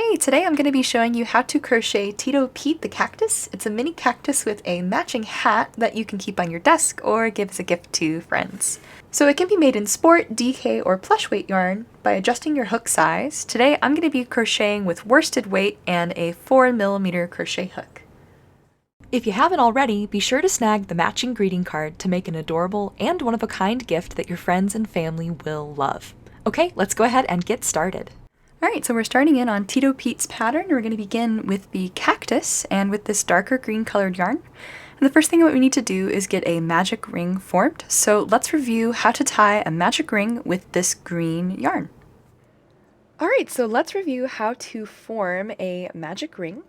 Hey, today I'm going to be showing you how to crochet Tito Pete the cactus. It's a mini cactus with a matching hat that you can keep on your desk or give as a gift to friends. So it can be made in sport, DK, or plush weight yarn by adjusting your hook size. Today I'm going to be crocheting with worsted weight and a 4mm crochet hook. If you haven't already, be sure to snag the matching greeting card to make an adorable and one-of-a-kind gift that your friends and family will love. Okay, let's go ahead and get started. Alright, so we're starting in on Tito Pete's pattern. We're going to begin with the cactus and with this darker green colored yarn. And the first thing what we need to do is get a magic ring formed. So let's review how to tie a magic ring with this green yarn. Alright, so let's review how to form a magic ring.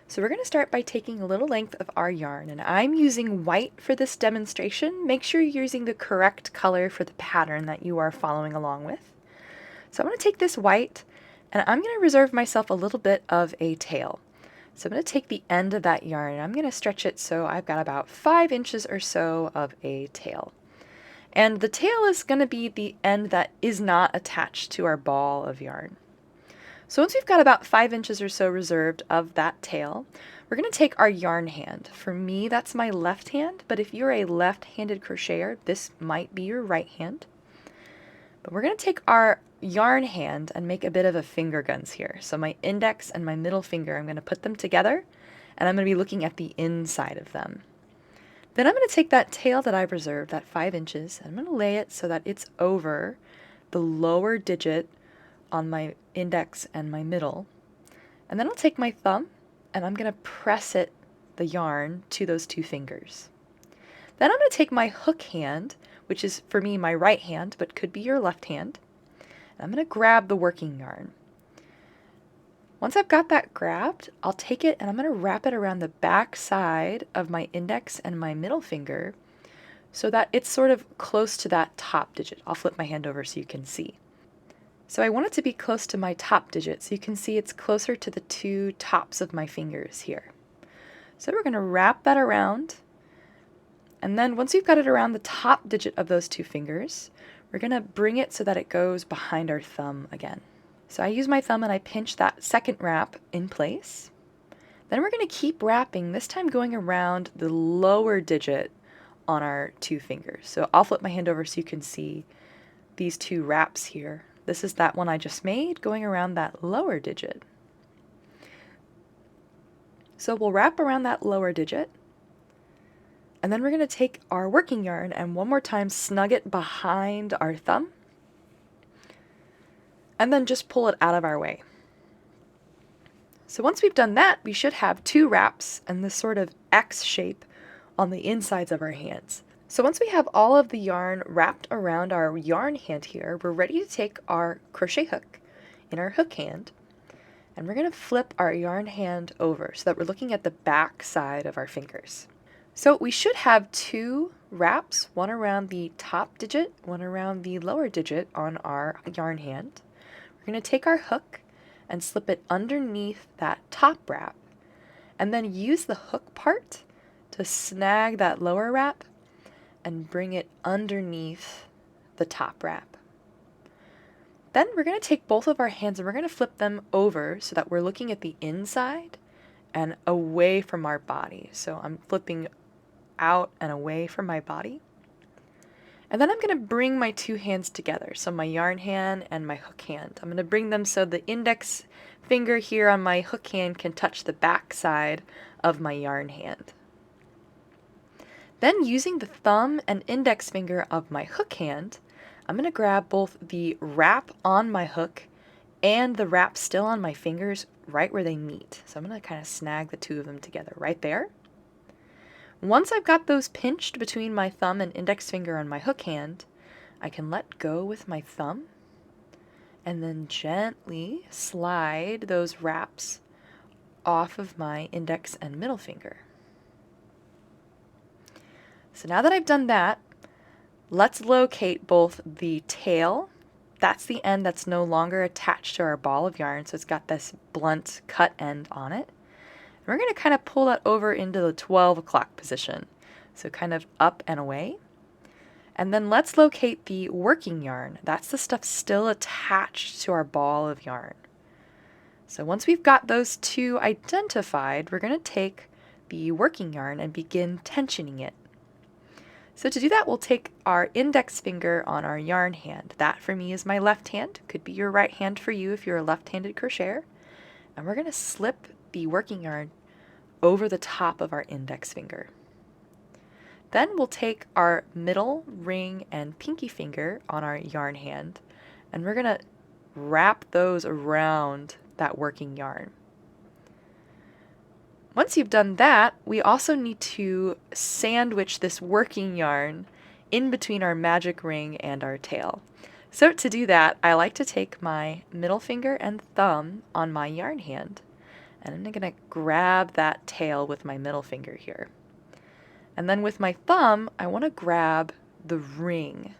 So we're going to start by taking a little length of our yarn, and I'm using white for this demonstration. Make sure you're using the correct color for the pattern that you are following along with. So I'm going to take this white, and I'm going to reserve myself a little bit of a tail. So I'm going to take the end of that yarn and I'm going to stretch it so I've got about 5 inches or so of a tail. And the tail is going to be the end that is not attached to our ball of yarn. So once we've got about 5 inches or so reserved of that tail, we're going to take our yarn hand. For me, that's my left hand, but if you're a left-handed crocheter, this might be your right hand. But we're going to take our yarn hand and make a bit of a finger guns here. So my index and my middle finger, I'm going to put them together and I'm going to be looking at the inside of them. Then I'm going to take that tail that I've reserved, that 5 inches, and I'm going to lay it so that it's over the lower digit on my index and my middle. And then I'll take my thumb and I'm going to press it, the yarn, to those 2 fingers. Then I'm going to take my hook hand, which is for me my right hand, but could be your left hand. I'm going to grab the working yarn. Once I've got that grabbed, I'll take it and I'm going to wrap it around the back side of my index and my middle finger so that it's sort of close to that top digit. I'll flip my hand over so you can see. So I want it to be close to my top digit, so you can see it's closer to the 2 tops of my fingers here. So we're going to wrap that around, and then once we've got it around the top digit of those 2 fingers, we're going to bring it so that it goes behind our thumb again. So I use my thumb and I pinch that second wrap in place. Then we're going to keep wrapping, this time going around the lower digit on our 2 fingers. So I'll flip my hand over so you can see these 2 wraps here. This is that one I just made, going around that lower digit. So we'll wrap around that lower digit. And then we're going to take our working yarn and one more time snug it behind our thumb. And then just pull it out of our way. So once we've done that, we should have 2 wraps and this sort of X shape on the insides of our hands. So once we have all of the yarn wrapped around our yarn hand here, we're ready to take our crochet hook in our hook hand. And we're going to flip our yarn hand over so that we're looking at the back side of our fingers. So we should have 2 wraps, one around the top digit, one around the lower digit on our yarn hand. We're going to take our hook and slip it underneath that top wrap, and then use the hook part to snag that lower wrap and bring it underneath the top wrap. Then we're going to take both of our hands and we're going to flip them over so that we're looking at the inside and away from our body. So I'm flipping out and away from my body. And then I'm going to bring my 2 hands together, so my yarn hand and my hook hand. I'm going to bring them so the index finger here on my hook hand can touch the back side of my yarn hand. Then using the thumb and index finger of my hook hand, I'm going to grab both the wrap on my hook and the wrap still on my fingers right where they meet. So I'm going to kind of snag the 2 of them together right there. Once I've got those pinched between my thumb and index finger on my hook hand, I can let go with my thumb and then gently slide those wraps off of my index and middle finger. So now that I've done that, let's locate both the tail, that's the end that's no longer attached to our ball of yarn, so it's got this blunt cut end on it. We're going to kind of pull that over into the 12 o'clock position. So kind of up and away. And then let's locate the working yarn. That's the stuff still attached to our ball of yarn. So once we've got those two identified, we're going to take the working yarn and begin tensioning it. So to do that, we'll take our index finger on our yarn hand. That for me is my left hand, could be your right hand for you if you're a left-handed crocheter. And we're going to slip the working yarn over the top of our index finger. Then we'll take our middle, ring, and pinky finger on our yarn hand, and we're going to wrap those around that working yarn. Once you've done that, we also need to sandwich this working yarn in between our magic ring and our tail. So to do that, I like to take my middle finger and thumb on my yarn hand, and I'm going to grab that tail with my middle finger here. And then with my thumb, I want to grab the ring.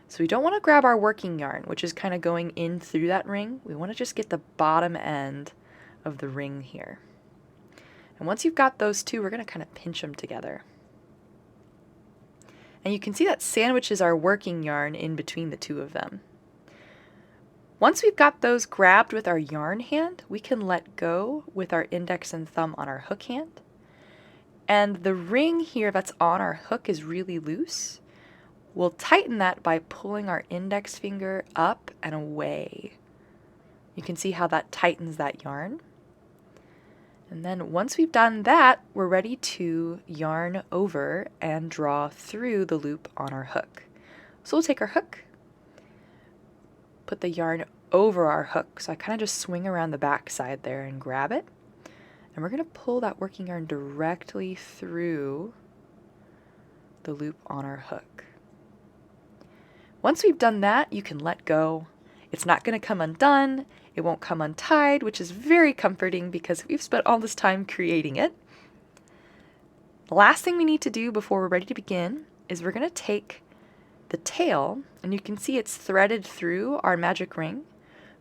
So we don't want to grab our working yarn, which is kind of going in through that ring. We want to just get the bottom end of the ring here. And once you've got those two, we're going to kind of pinch them together. And you can see that sandwiches our working yarn in between the two of them. Once we've got those grabbed with our yarn hand, we can let go with our index and thumb on our hook hand. And the ring here that's on our hook is really loose. We'll tighten that by pulling our index finger up and away. You can see how that tightens that yarn. And then once we've done that, we're ready to yarn over and draw through the loop on our hook. So we'll take our hook, put the yarn over our hook, so I kind of just swing around the back side there and grab it. And we're going to pull that working yarn directly through the loop on our hook. Once we've done that, you can let go. It's not going to come undone. It won't come untied, which is very comforting because we've spent all this time creating it. The last thing we need to do before we're ready to begin is we're going to take the tail, and you can see it's threaded through our magic ring.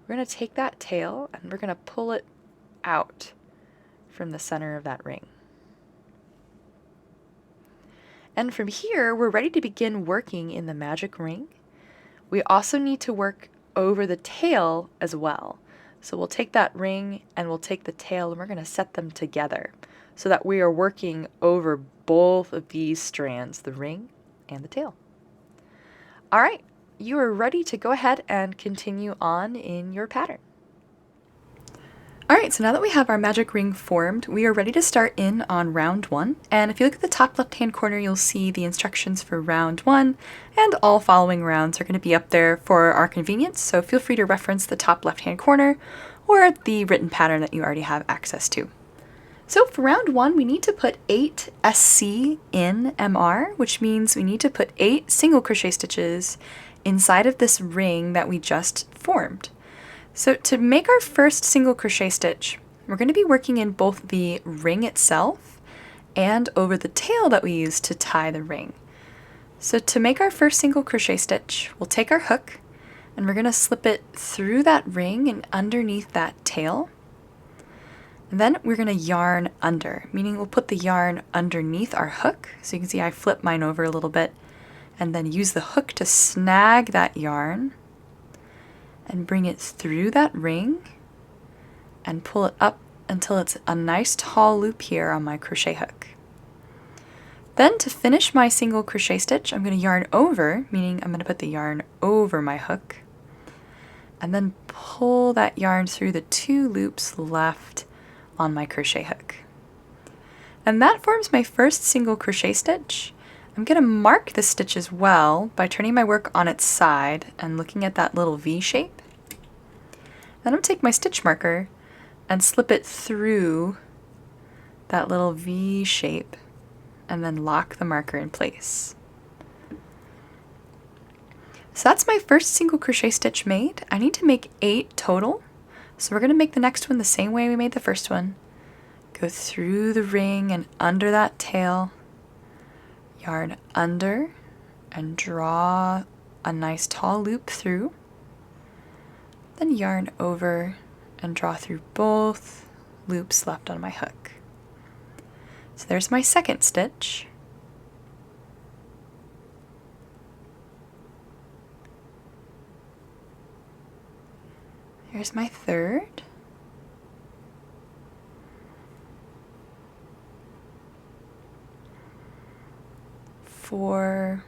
We're going to take that tail and we're going to pull it out from the center of that ring. And from here, we're ready to begin working in the magic ring. We also need to work over the tail as well. So we'll take that ring and we'll take the tail and we're going to set them together so that we are working over both of these strands, the ring and the tail. All right, you are ready to go ahead and continue on in your pattern. Alright, so now that we have our magic ring formed, we are ready to start in on round 1. And if you look at the top left-hand corner, you'll see the instructions for round 1, and all following rounds are going to be up there for our convenience, so feel free to reference the top left-hand corner or the written pattern that you already have access to. So for round 1, we need to put 8 SC in MR, which means we need to put 8 single crochet stitches inside of this ring that we just formed. So to make our first single crochet stitch, we're going to be working in both the ring itself and over the tail that we use to tie the ring. So to make our first single crochet stitch, we'll take our hook and we're going to slip it through that ring and underneath that tail. And then we're going to yarn under, meaning we'll put the yarn underneath our hook. So you can see I flip mine over a little bit and then use the hook to snag that yarn and bring it through that ring and pull it up until it's a nice tall loop here on my crochet hook. Then to finish my single crochet stitch, I'm going to yarn over, meaning I'm going to put the yarn over my hook, and then pull that yarn through the 2 loops left on my crochet hook. And that forms my first single crochet stitch. I'm going to mark the stitch as well by turning my work on its side and looking at that little V shape. Then I'm going to take my stitch marker and slip it through that little V shape and then lock the marker in place. So that's my first single crochet stitch made. I need to make 8 total. So we're going to make the next one the same way we made the first one. Go through the ring and under that tail, yarn under and draw a nice tall loop through, then yarn over and draw through both loops left on my hook. So there's my second stitch. Here's my third. 4,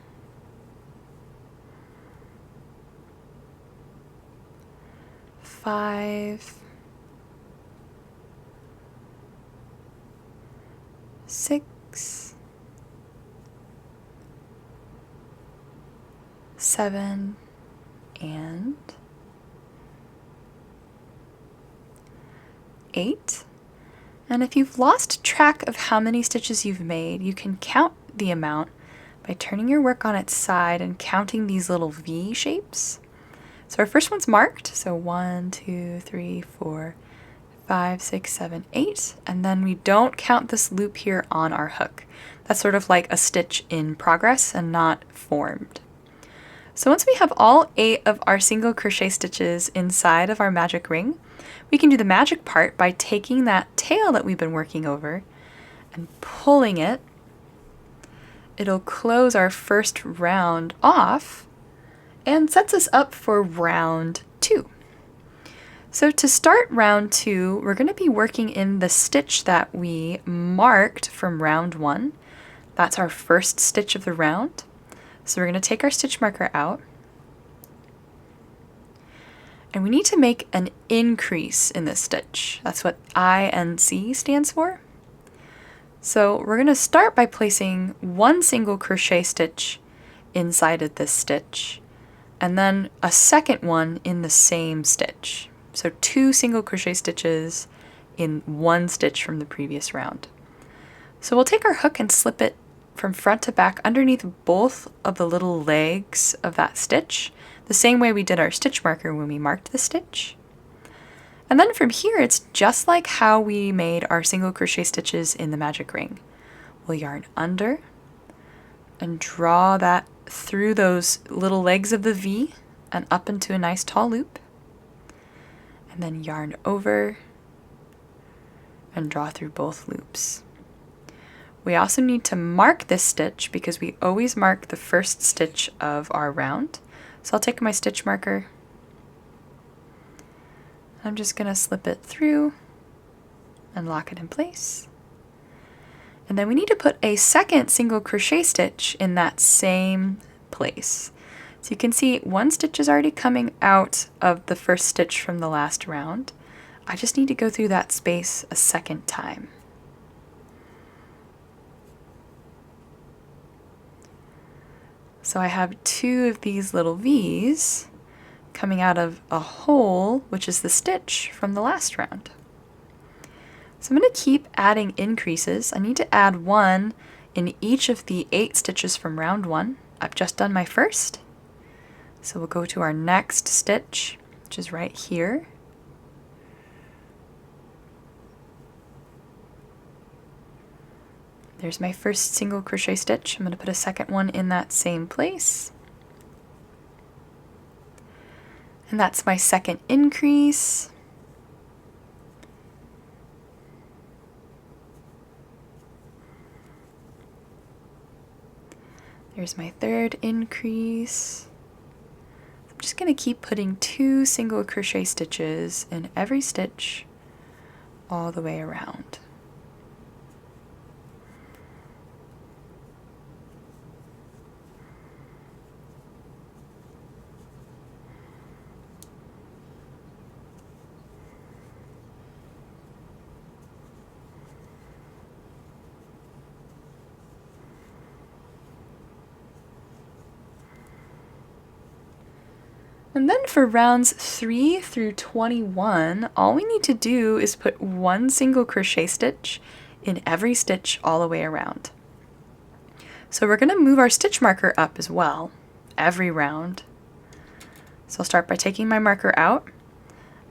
5, 6, 7, and 8. And if you've lost track of how many stitches you've made, you can count the amount by turning your work on its side and counting these little V shapes. So our first one's marked, so 1, 2, 3, 4, 5, 6, 7, 8, and then we don't count this loop here on our hook. That's sort of like a stitch in progress and not formed. So once we have all 8 of our single crochet stitches inside of our magic ring, we can do the magic part by taking that tail that we've been working over and pulling it. It'll close our first round off and sets us up for round 2. So to start round 2, we're going to be working in the stitch that we marked from round 1. That's our first stitch of the round. So we're going to take our stitch marker out. And we need to make an increase in this stitch. That's what INC stands for. So we're going to start by placing one single crochet stitch inside of this stitch, and then a second one in the same stitch. So 2 single crochet stitches in one stitch from the previous round. So we'll take our hook and slip it from front to back underneath both of the little legs of that stitch, the same way we did our stitch marker when we marked the stitch. And then from here, it's just like how we made our single crochet stitches in the magic ring. We'll yarn under and draw that through those little legs of the V and up into a nice tall loop. And then yarn over and draw through both loops. We also need to mark this stitch because we always mark the first stitch of our round. So I'll take my stitch marker. I'm just going to slip it through and lock it in place. And then we need to put a second single crochet stitch in that same place. So you can see one stitch is already coming out of the first stitch from the last round. I just need to go through that space a second time. So I have 2 of these little V's coming out of a hole, which is the stitch from the last round. So I'm going to keep adding increases. I need to add 1 in each of the 8 stitches from round 1. I've just done my first. So we'll go to our next stitch, which is right here. There's my first single crochet stitch. I'm going to put a second one in that same place. And that's my second increase. There's my third increase. I'm just going to keep putting 2 single crochet stitches in every stitch all the way around. And then for rounds 3 through 21, all we need to do is put 1 single crochet stitch in every stitch all the way around. So we're going to move our stitch marker up as well, every round. So I'll start by taking my marker out,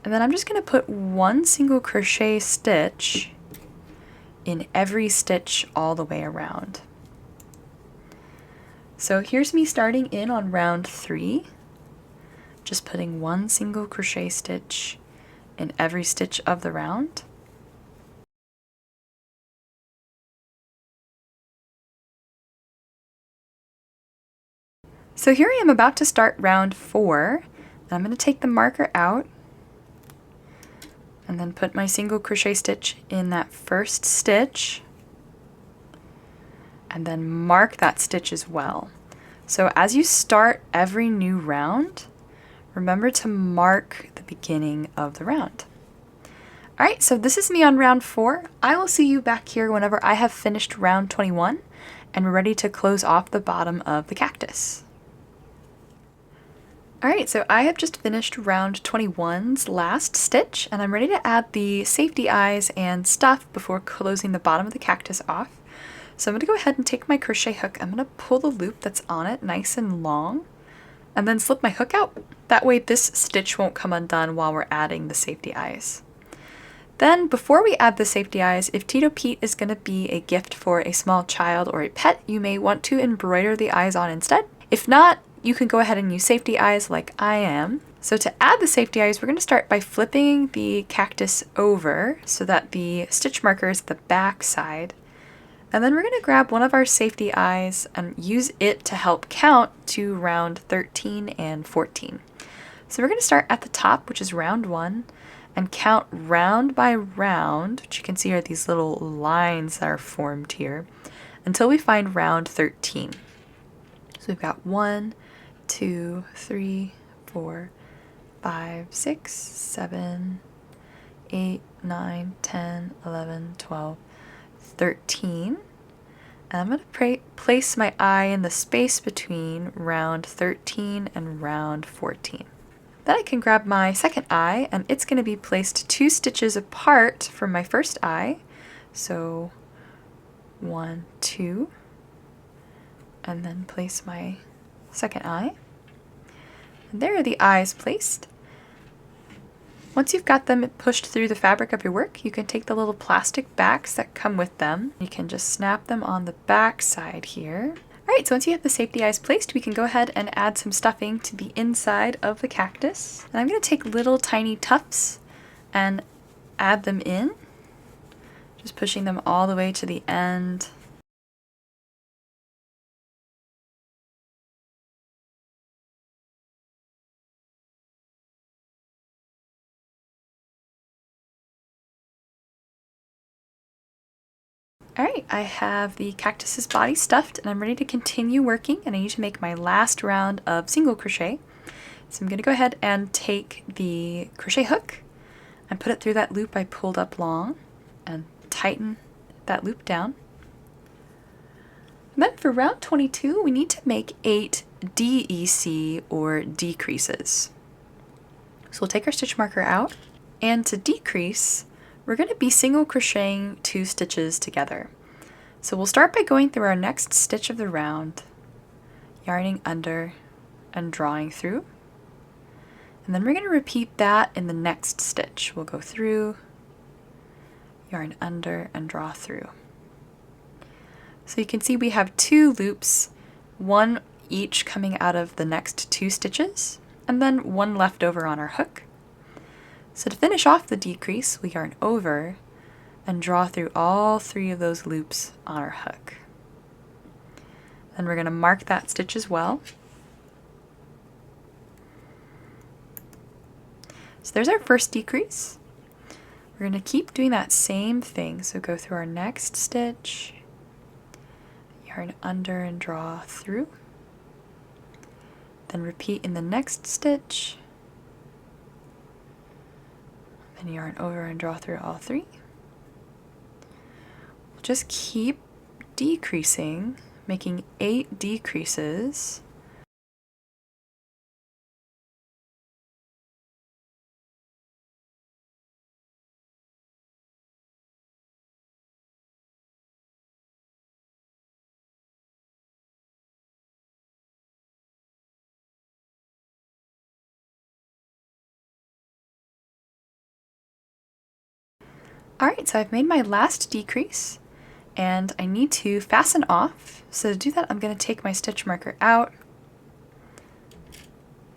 and then I'm just going to put 1 single crochet stitch in every stitch all the way around. So here's me starting in on round 3. Just putting 1 single crochet stitch in every stitch of the round. So here I am about to start round 4. I'm going to take the marker out and then put my single crochet stitch in that first stitch. and then mark that stitch as well. So as you start every new round, remember to mark the beginning of the round. Alright, so this is me on round 4. I will see you back here whenever I have finished round 21 and we're ready to close off the bottom of the cactus. Alright, so I have just finished round 21's last stitch, and I'm ready to add the safety eyes and stuff before closing the bottom of the cactus off. So I'm going to go ahead and take my crochet hook. I'm going to pull the loop that's on it nice and long, and then slip my hook out. That way this stitch won't come undone while we're adding the safety eyes. Then before we add the safety eyes, if Tito Pete is going to be a gift for a small child or a pet, you may want to embroider the eyes on instead. If not, you can go ahead and use safety eyes like I am. So to add the safety eyes, we're going to start by flipping the cactus over so that the stitch marker is the back side. And then we're going to grab one of our safety eyes and use it to help count to round 13 and 14. So we're going to start at the top, which is round 1, and count round by round, which you can see are these little lines that are formed here, until we find round 13. So we've got 1, 2, 3, 4, 5, 6, 7, 8, 9, 10, 11, 12, 13. And I'm going to place my eye in the space between round 13 and round 14. Then I can grab my second eye, and it's going to be placed 2 stitches apart from my first eye. So 1, 2, and then place my second eye. And there are the eyes placed. Once you've got them pushed through the fabric of your work, you can take the little plastic backs that come with them. You can just snap them on the back side here. Alright, so once you have the safety eyes placed, we can go ahead and add some stuffing to the inside of the cactus. And I'm going to take little tiny tufts and add them in, just pushing them all the way to the end. Alright, I have the cactus's body stuffed and I'm ready to continue working, and I need to make my last round of single crochet. So I'm going to go ahead and take the crochet hook and put it through that loop I pulled up long and tighten that loop down. And then for round 22, we need to make 8 DEC or decreases. So we'll take our stitch marker out, and to decrease, we're going to be single crocheting 2 stitches together. So we'll start by going through our next stitch of the round, yarning under and drawing through. And then we're going to repeat that in the next stitch. We'll go through, yarn under, and draw through. So you can see we have 2 loops, 1 each coming out of the next 2 stitches, and then 1 left over on our hook. So to finish off the decrease, we yarn over and draw through all 3 of those loops on our hook. Then we're going to mark that stitch as well. So there's our first decrease. We're going to keep doing that same thing. So go through our next stitch, yarn under and draw through. Then repeat in the next stitch. Then yarn over and draw through all 3. We'll just keep decreasing, making 8 decreases. Alright, so I've made my last decrease, and I need to fasten off. So to do that, I'm going to take my stitch marker out,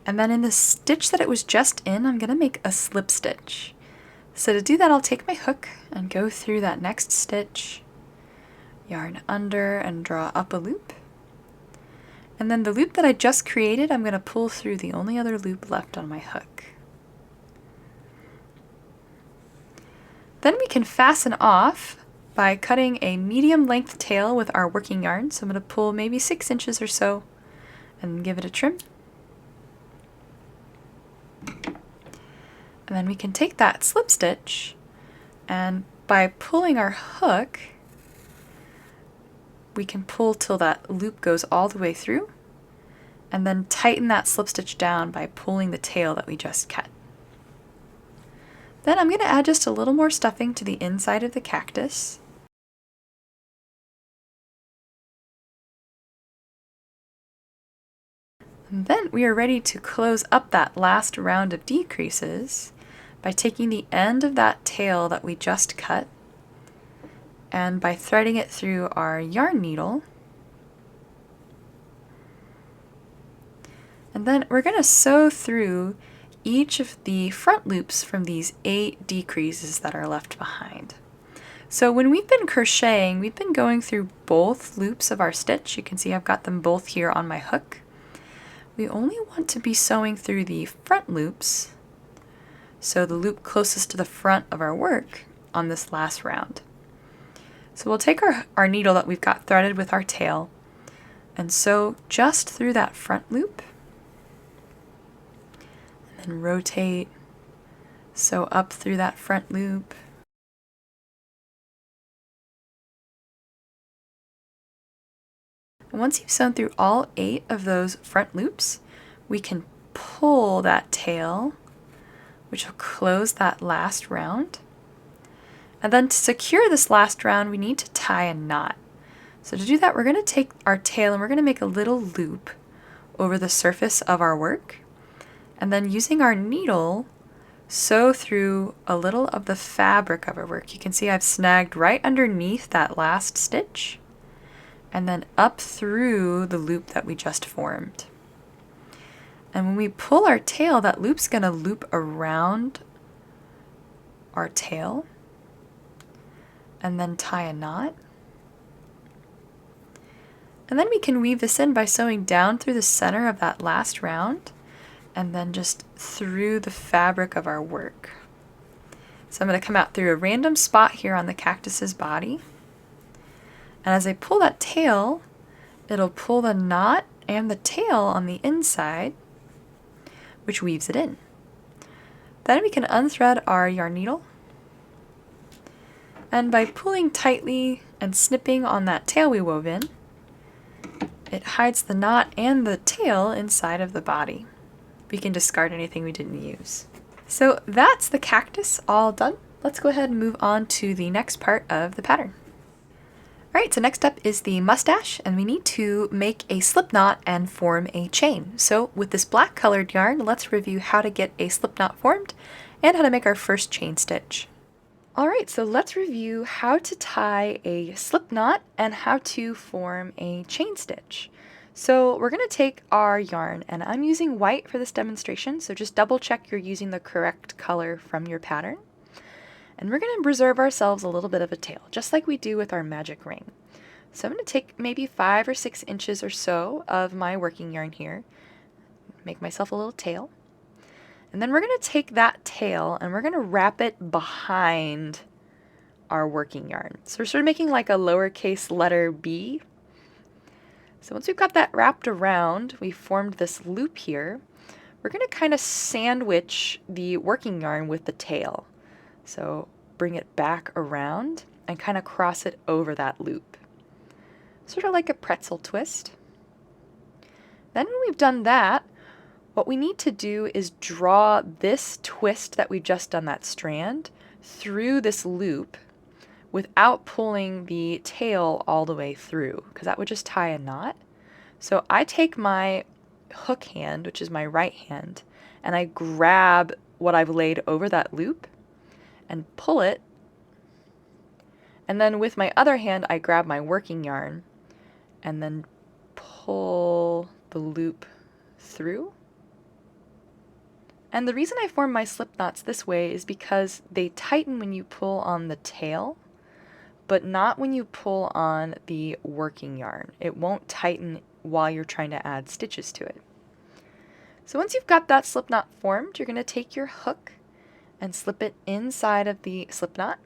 and then in the stitch that it was just in, I'm going to make a slip stitch. So to do that, I'll take my hook and go through that next stitch, yarn under and draw up a loop. And then the loop that I just created, I'm going to pull through the only other loop left on my hook. Then we can fasten off by cutting a medium length tail with our working yarn. So I'm going to pull maybe 6 inches or so and give it a trim. And then we can take that slip stitch, and by pulling our hook, we can pull till that loop goes all the way through, and then tighten that slip stitch down by pulling the tail that we just cut. Then I'm going to add just a little more stuffing to the inside of the cactus. And then we are ready to close up that last round of decreases by taking the end of that tail that we just cut and by threading it through our yarn needle. And then we're going to sew through each of the front loops from these 8 decreases that are left behind. So when we've been crocheting, we've been going through both loops of our stitch. You can see I've got them both here on my hook. We only want to be sewing through the front loops, so the loop closest to the front of our work on this last round. So we'll take our needle that we've got threaded with our tail and sew just through that front loop, and then rotate, sew up through that front loop. And once you've sewn through all 8 of those front loops, we can pull that tail, which will close that last round. And then to secure this last round, we need to tie a knot. So to do that, we're going to take our tail and we're going to make a little loop over the surface of our work. And then using our needle, sew through a little of the fabric of our work. You can see I've snagged right underneath that last stitch, and then up through the loop that we just formed. And when we pull our tail, that loop's going to loop around our tail and then tie a knot. And then we can weave this in by sewing down through the center of that last round and then just through the fabric of our work. So I'm going to come out through a random spot here on the cactus's body. And as I pull that tail, it'll pull the knot and the tail on the inside, which weaves it in. Then we can unthread our yarn needle. And by pulling tightly and snipping on that tail we wove in, it hides the knot and the tail inside of the body. We can discard anything we didn't use. So that's the cactus all done. Let's go ahead and move on to the next part of the pattern. Alright, so next up is the mustache, and we need to make a slip knot and form a chain. So with this black colored yarn, let's review how to get a slip knot formed and how to make our first chain stitch. Alright, so let's review how to tie a slip knot and how to form a chain stitch. So we're going to take our yarn, and I'm using white for this demonstration, so just double check you're using the correct color from your pattern. And we're going to reserve ourselves a little bit of a tail, just like we do with our magic ring. So I'm going to take maybe 5 or 6 inches or so of my working yarn here, make myself a little tail. And then we're going to take that tail and we're going to wrap it behind our working yarn. So we're sort of making like a lowercase letter B. So once we've got that wrapped around, we formed this loop here. We're going to kind of sandwich the working yarn with the tail. So bring it back around and kind of cross it over that loop. Sort of like a pretzel twist. Then when we've done that, what we need to do is draw this twist that we've just done, that strand, through this loop without pulling the tail all the way through, because that would just tie a knot. So I take my hook hand, which is my right hand, and I grab what I've laid over that loop and pull it, and then with my other hand I grab my working yarn and then pull the loop through. And the reason I form my slip knots this way is because they tighten when you pull on the tail, but not when you pull on the working yarn. It won't tighten while you're trying to add stitches to it. So once you've got that slip knot formed, you're going to take your hook and slip it inside of the slip knot,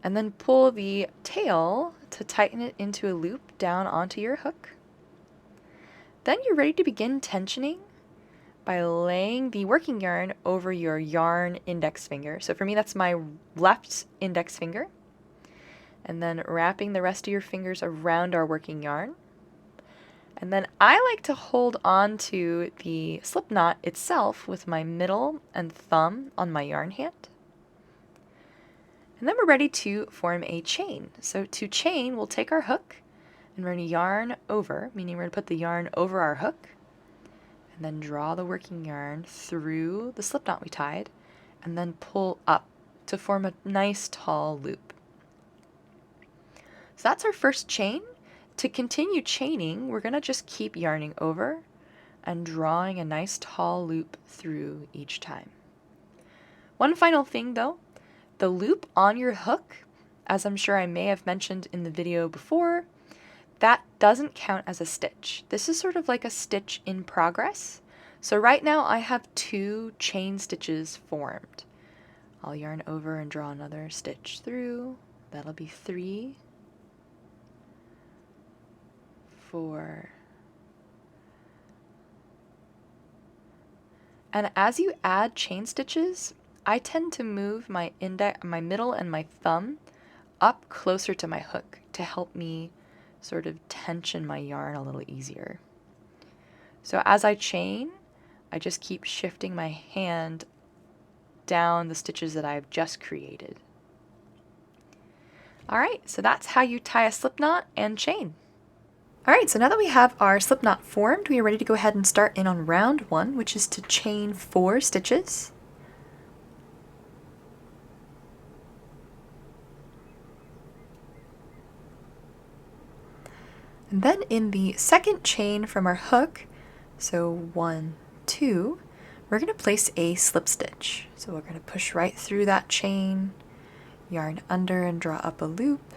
and then pull the tail to tighten it into a loop down onto your hook. Then you're ready to begin tensioning by laying the working yarn over your yarn index finger. So for me, that's my left index finger. And then wrapping the rest of your fingers around our working yarn. And then I like to hold on to the slip knot itself with my middle and thumb on my yarn hand. And then we're ready to form a chain. So to chain, we'll take our hook and we're going to yarn over, meaning we're going to put the yarn over our hook, and then draw the working yarn through the slip knot we tied, and then pull up to form a nice tall loop. So that's our first chain. To continue chaining, we're going to just keep yarning over and drawing a nice tall loop through each time. One final thing though, the loop on your hook, as I'm sure I may have mentioned in the video before, that doesn't count as a stitch. This is sort of like a stitch in progress. So right now I have 2 chain stitches formed. I'll yarn over and draw another stitch through. That'll be 3, 4. And as you add chain stitches, I tend to move my middle and my thumb up closer to my hook to help me sort of tension my yarn a little easier. So as I chain, I just keep shifting my hand down the stitches that I've just created. Alright, so that's how you tie a slip knot and chain. Alright, so now that we have our slip knot formed, we are ready to go ahead and start in on round 1, which is to chain 4 stitches. And then in the second chain from our hook, so 1, 2, we're going to place a slip stitch. So we're going to push right through that chain, yarn under and draw up a loop,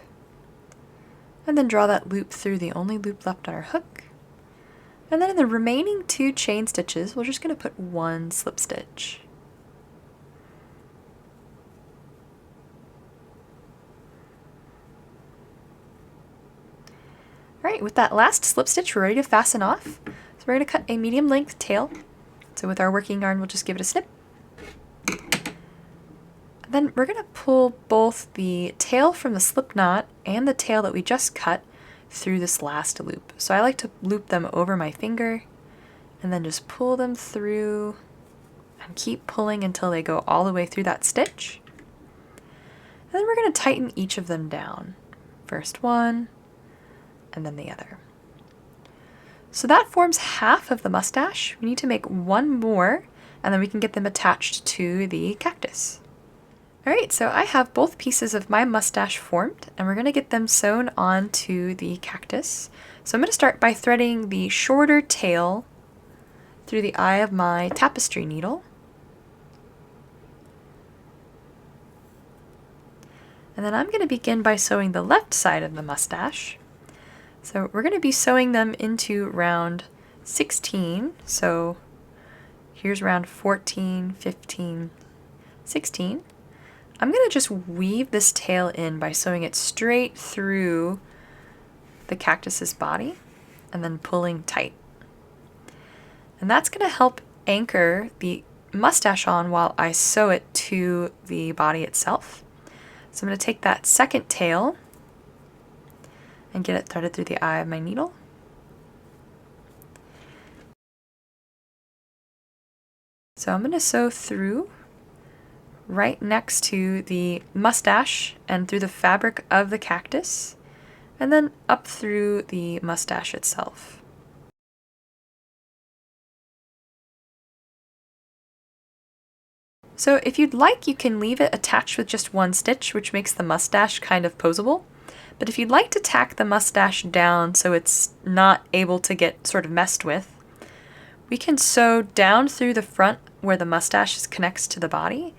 and then draw that loop through the only loop left on our hook. And then in the remaining 2 chain stitches, we're just going to put 1 slip stitch. Alright, with that last slip stitch, we're ready to fasten off. So we're going to cut a medium length tail. So with our working yarn, we'll just give it a snip. Then we're going to pull both the tail from the slip knot and the tail that we just cut through this last loop. So I like to loop them over my finger and then just pull them through and keep pulling until they go all the way through that stitch. And then we're going to tighten each of them down. First one, and then the other. So that forms half of the mustache. We need to make 1 more, and then we can get them attached to the cactus. Alright, so I have both pieces of my mustache formed, and we're going to get them sewn onto the cactus. So I'm going to start by threading the shorter tail through the eye of my tapestry needle. And then I'm going to begin by sewing the left side of the mustache. So we're going to be sewing them into round 16. So here's round 14, 15, 16. I'm going to just weave this tail in by sewing it straight through the cactus's body and then pulling tight. And that's going to help anchor the mustache on while I sew it to the body itself. So I'm going to take that second tail and get it threaded through the eye of my needle. So I'm going to sew through right next to the mustache and through the fabric of the cactus, and then up through the mustache itself. So if you'd like, you can leave it attached with just 1 stitch, which makes the mustache kind of posable. But if you'd like to tack the mustache down so it's not able to get sort of messed with, we can sew down through the front where the mustache connects to the body,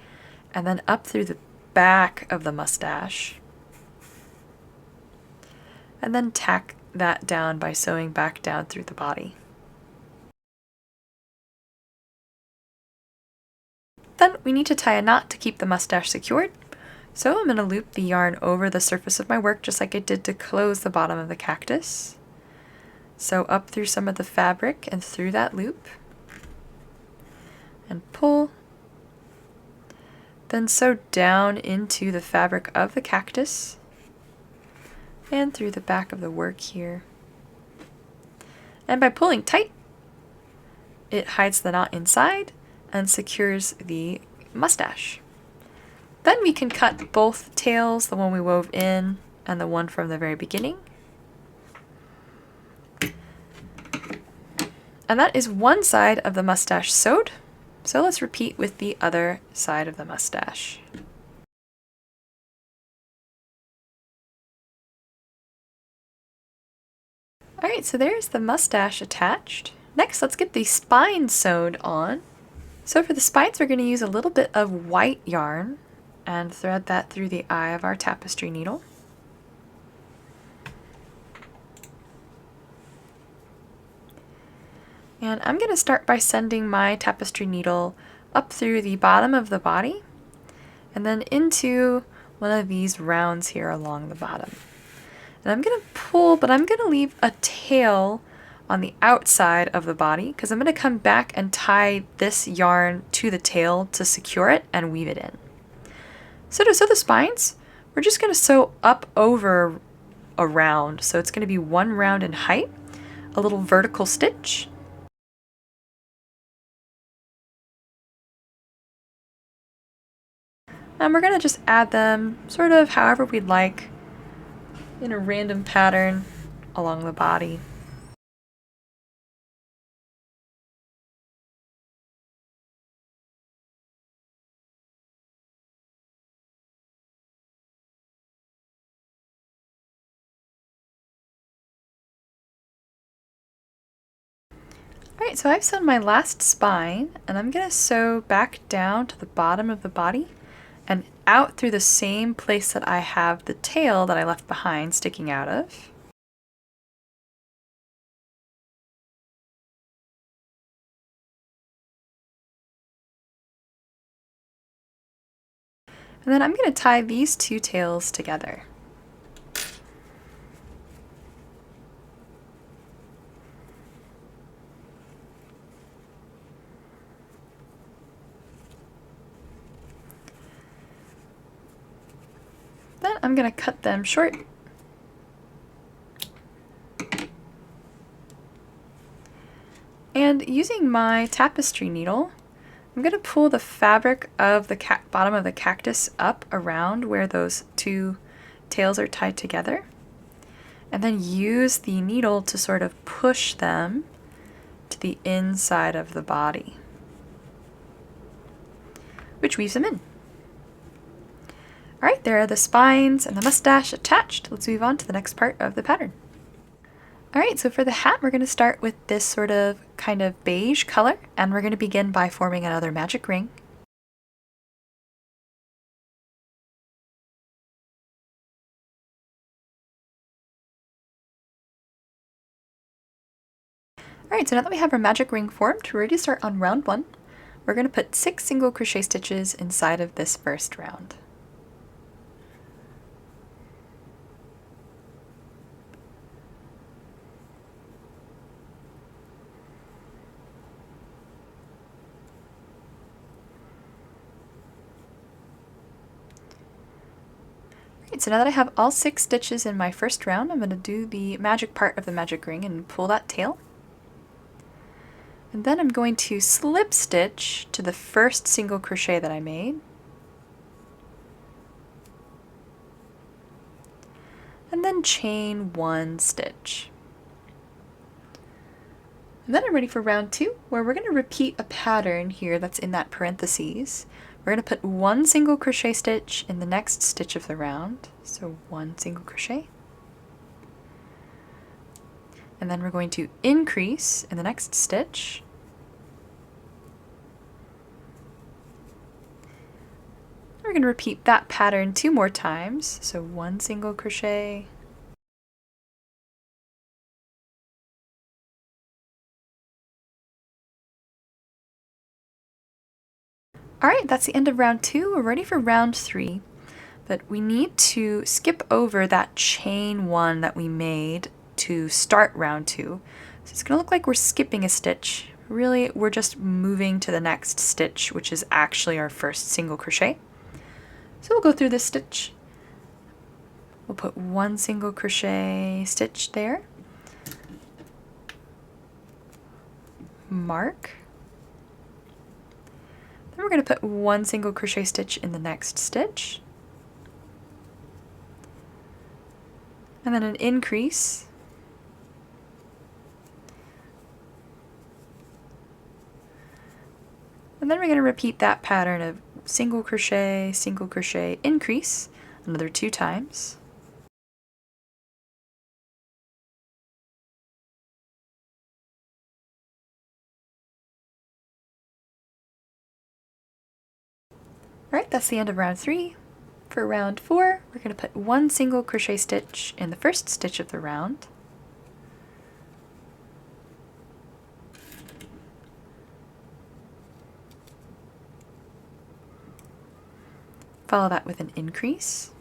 and then up through the back of the mustache, and then tack that down by sewing back down through the body. Then we need to tie a knot to keep the mustache secured. So I'm going to loop the yarn over the surface of my work just like I did to close the bottom of the cactus. So up through some of the fabric and through that loop. And pull. Then sew down into the fabric of the cactus and through the back of the work here. And by pulling tight, it hides the knot inside and secures the mustache. Then we can cut both tails, the one we wove in and the one from the very beginning. And that is one side of the mustache sewed. So let's repeat with the other side of the mustache. Alright, so there's the mustache attached. Next, let's get the spine sewed on. So for the spines, we're going to use a little bit of white yarn and thread that through the eye of our tapestry needle. And I'm going to start by sending my tapestry needle up through the bottom of the body and then into one of these rounds here along the bottom. And I'm going to pull, but I'm going to leave a tail on the outside of the body because I'm going to come back and tie this yarn to the tail to secure it and weave it in. So to sew the spines, we're just going to sew up over a round. So it's going to be one round in height, a little vertical stitch. And we're going to just add them sort of however we'd like in a random pattern along the body. Alright, so I've sewn my last spine and I'm going to sew back down to the bottom of the body and out through the same place that I have the tail that I left behind sticking out of. And then I'm going to tie these two tails together. Then I'm going to cut them short. And using my tapestry needle, I'm going to pull the fabric of the bottom of the cactus up around where those two tails are tied together, and then use the needle to sort of push them to the inside of the body, which weaves them in. Alright, there are the spines and the mustache attached. Let's move on to the next part of the pattern. Alright, so for the hat, we're going to start with this sort of kind of beige color, and we're going to begin by forming another magic ring. Alright, so now that we have our magic ring formed, we're ready to start on round 1. We're going to put 6 single crochet stitches inside of this first round. So now that I have all 6 stitches in my first round, I'm going to do the magic part of the magic ring and pull that tail. And then I'm going to slip stitch to the first single crochet that I made. And then chain 1 stitch. And then I'm ready for round 2, where we're going to repeat a pattern here that's in that parentheses. We're going to put 1 single crochet stitch in the next stitch of the round, so 1 single crochet. And then we're going to increase in the next stitch. We're going to repeat that pattern 2 more times, so 1 single crochet. Alright, that's the end of round 2. We're ready for round 3. But we need to skip over that chain 1 that we made to start round 2. So it's going to look like we're skipping a stitch. Really, we're just moving to the next stitch, which is actually our first single crochet. So we'll go through this stitch. We'll put 1 single crochet stitch there. Mark. Then we're going to put 1 single crochet stitch in the next stitch. And then an increase. And then we're going to repeat that pattern of single crochet, increase, another 2 times. Alright, that's the end of round 3. For round 4, we're going to put 1 single crochet stitch in the first stitch of the round. Follow that with an increase.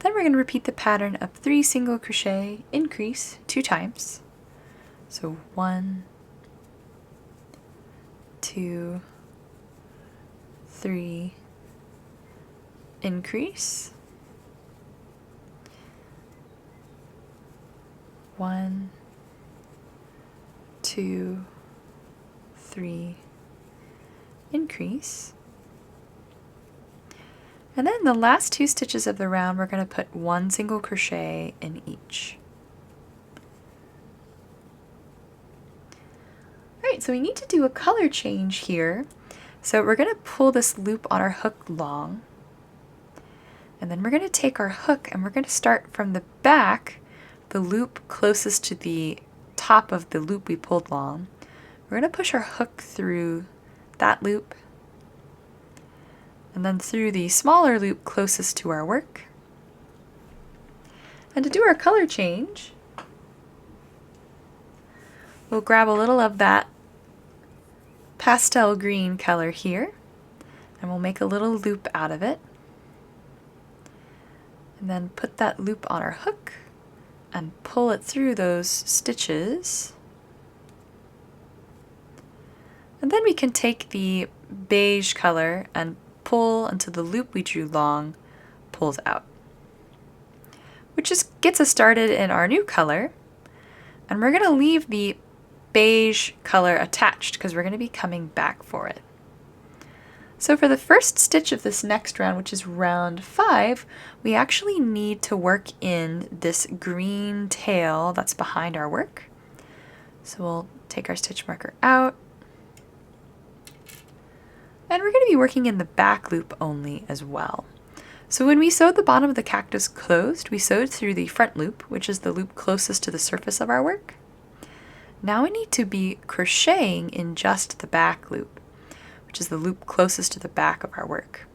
Then we're going to repeat the pattern of 3 single crochet, increase 2 times. So 1, 2, 3, increase. 1, 2, 3, increase. And then the last 2 stitches of the round, we're going to put 1 single crochet in each. Alright, so we need to do a color change here. So we're going to pull this loop on our hook long. And then we're going to take our hook and we're going to start from the back, the loop closest to the top of the loop we pulled long. We're going to push our hook through that loop and then through the smaller loop closest to our work. And to do our color change, we'll grab a little of that pastel green color here and we'll make a little loop out of it. And then put that loop on our hook and pull it through those stitches. And then we can take the beige color and pull until the loop we drew long pulls out. Which just gets us started in our new color. And we're going to leave the beige color attached because we're going to be coming back for it. So for the first stitch of this next round, which is round 5, we actually need to work in this green tail that's behind our work. So we'll take our stitch marker out. And we're going to be working in the back loop only as well. So when we sewed the bottom of the cactus closed, we sewed through the front loop, which is the loop closest to the surface of our work. Now we need to be crocheting in just the back loop, which is the loop closest to the back of our work.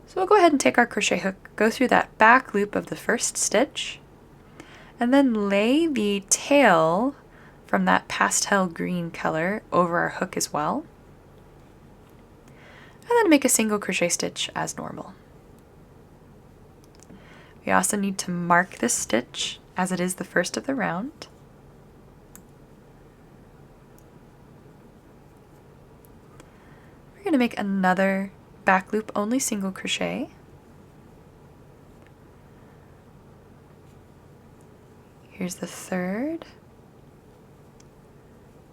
So we'll go ahead and take our crochet hook, go through that back loop of the first stitch, and then lay the tail from that pastel green color over our hook as well. And then make a single crochet stitch as normal. We also need to mark this stitch as it is the first of the round. We're going to make another back loop only single crochet. Here's the third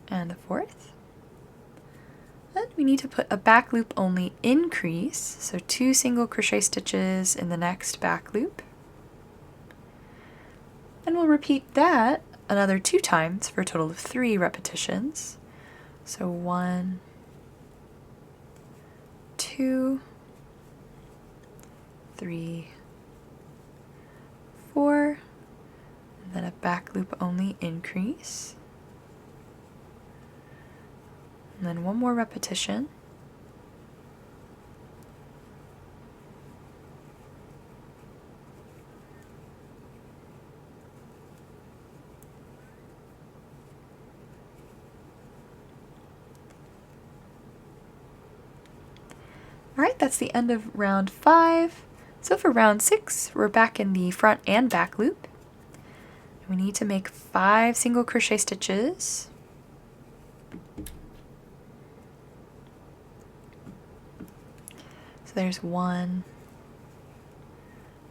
and the fourth. Then we need to put a back loop only increase, so 2 single crochet stitches in the next back loop. And we'll repeat that another 2 times for a total of 3 repetitions. So 1, 2, 3, 4, and then a back loop only increase. And then 1 more repetition. Alright, that's the end of round 5. So for round 6, we're back in the front and back loop. We need to make 5 single crochet stitches. So there's 1,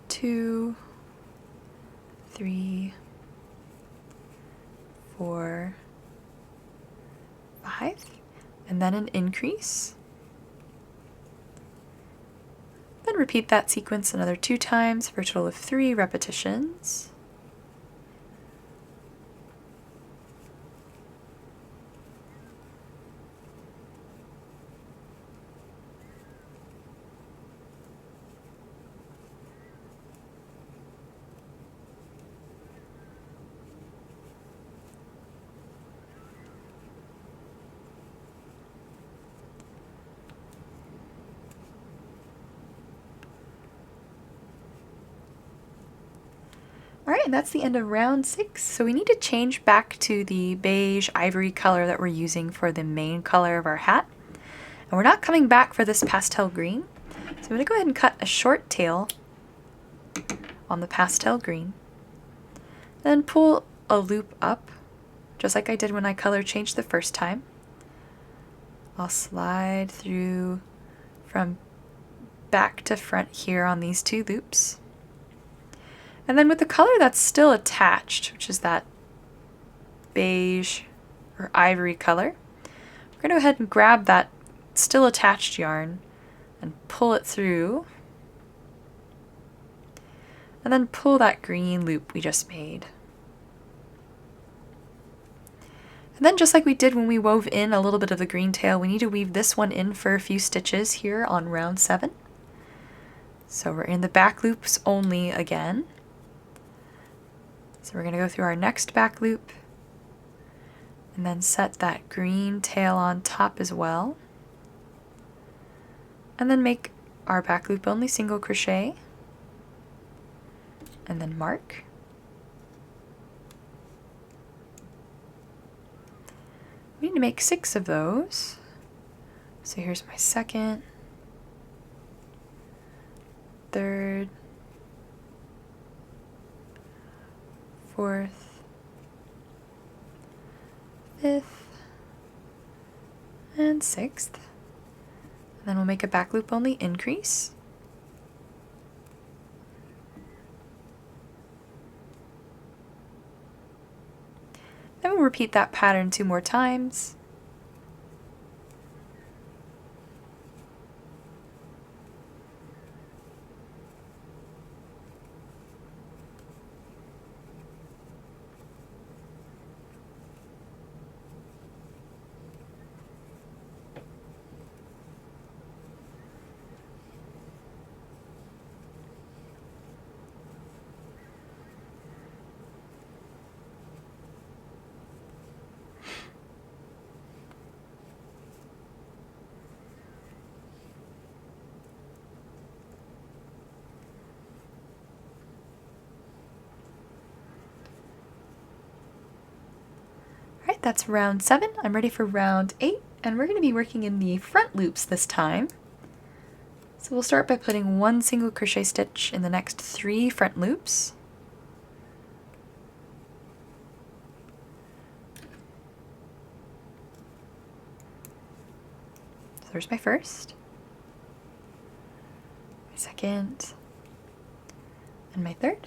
2, 3, 4, 5, and then an increase. Then repeat that sequence another 2 times for a total of 3 repetitions. Alright, and that's the end of round 6. So we need to change back to the beige ivory color that we're using for the main color of our hat. And we're not coming back for this pastel green. So I'm going to go ahead and cut a short tail on the pastel green. Then pull a loop up, just like I did when I color changed the first time. I'll slide through from back to front here on these 2 loops. And then with the color that's still attached, which is that beige or ivory color, we're going to go ahead and grab that still attached yarn and pull it through. And then pull that green loop we just made. And then just like we did when we wove in a little bit of the green tail, we need to weave this one in for a few stitches here on round 7. So we're in the back loops only again. So we're going to go through our next back loop and then set that green tail on top as well. And then make our back loop only single crochet and then mark. We need to make 6 of those. So here's my second, third, fourth, fifth, and 6th. And then we'll make a back loop only increase. Then we'll repeat that pattern 2 more times. Alright, that's round 7. I'm ready for round 8, and we're going to be working in the front loops this time. So we'll start by putting 1 single crochet stitch in the next 3 front loops. So there's my first, my second, and my third.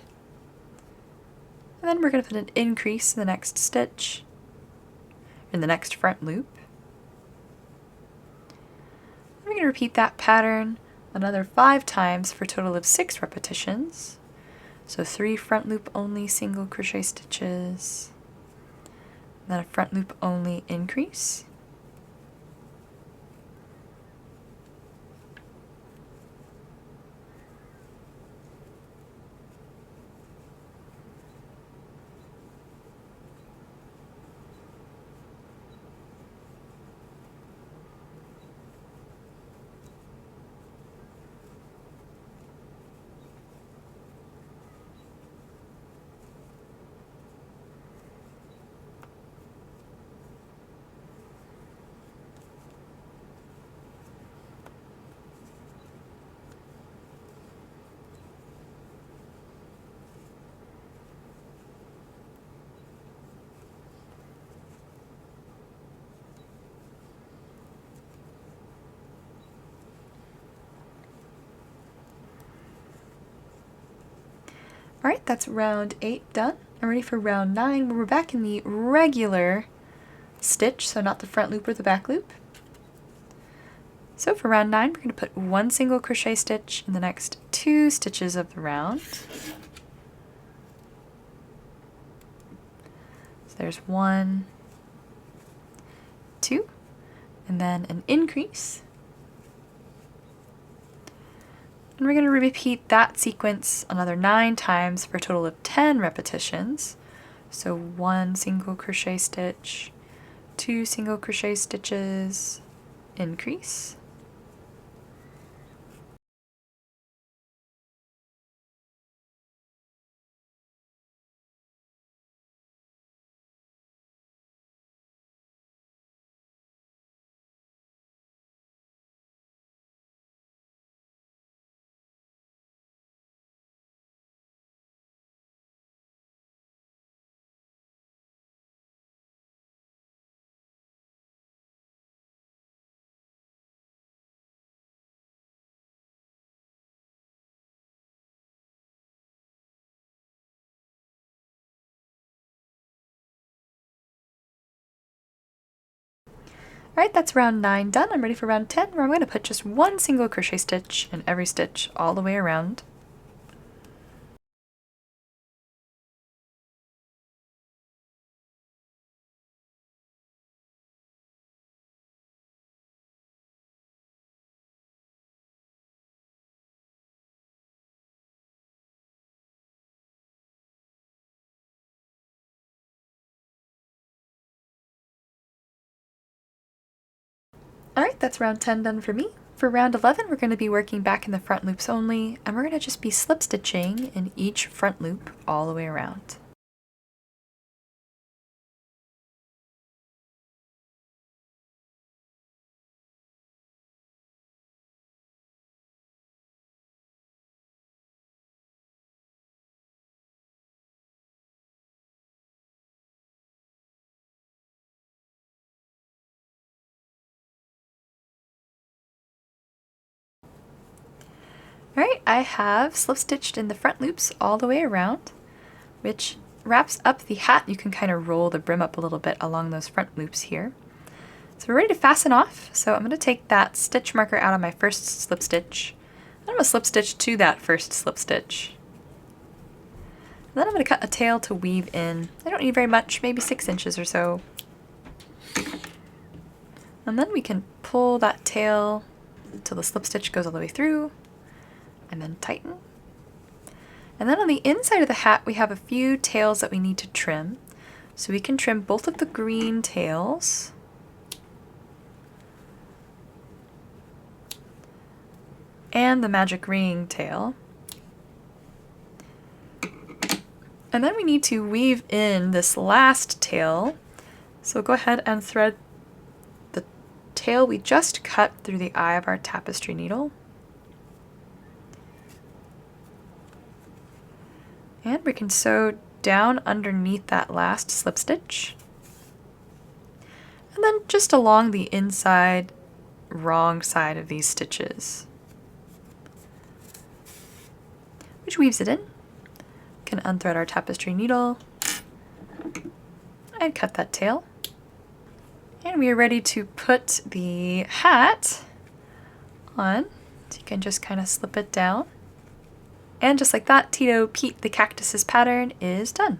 And then we're going to put an increase in the next stitch, in the next front loop. I'm going to repeat that pattern another 5 times for a total of 6 repetitions. So 3 front loop only single crochet stitches, then a front loop only increase. Alright, that's round 8 done. I'm ready for round 9 where we're back in the regular stitch, so not the front loop or the back loop. So for round 9, we're going to put 1 single crochet stitch in the next 2 stitches of the round. So there's 1, 2, and then an increase. And we're going to repeat that sequence another 9 times for a total of 10 repetitions. So 1 single crochet stitch, 2 single crochet stitches, increase. Alright, that's round 9 done. I'm ready for round 10 where I'm going to put just 1 single crochet stitch in every stitch all the way around. Alright, that's round 10 done for me. For round 11, we're going to be working back in the front loops only, and we're going to just be slip stitching in each front loop all the way around. Alright, I have slip stitched in the front loops all the way around, which wraps up the hat. You can kind of roll the brim up a little bit along those front loops here. So we're ready to fasten off, so I'm going to take that stitch marker out of my first slip stitch. I'm going to slip stitch to that first slip stitch. And then I'm going to cut a tail to weave in. I don't need very much, maybe 6 inches or so. And then we can pull that tail until the slip stitch goes all the way through, and then tighten. And then on the inside of the hat we have a few tails that we need to trim. So we can trim both of the green tails. And the magic ring tail. And then we need to weave in this last tail. So go ahead and thread the tail we just cut through the eye of our tapestry needle. And we can sew down underneath that last slip stitch. And then just along the inside wrong side of these stitches, which weaves it in. We can unthread our tapestry needle and cut that tail. And we are ready to put the hat on. So you can just kind of slip it down. And just like that, Tito Pete the Cactus's pattern is done.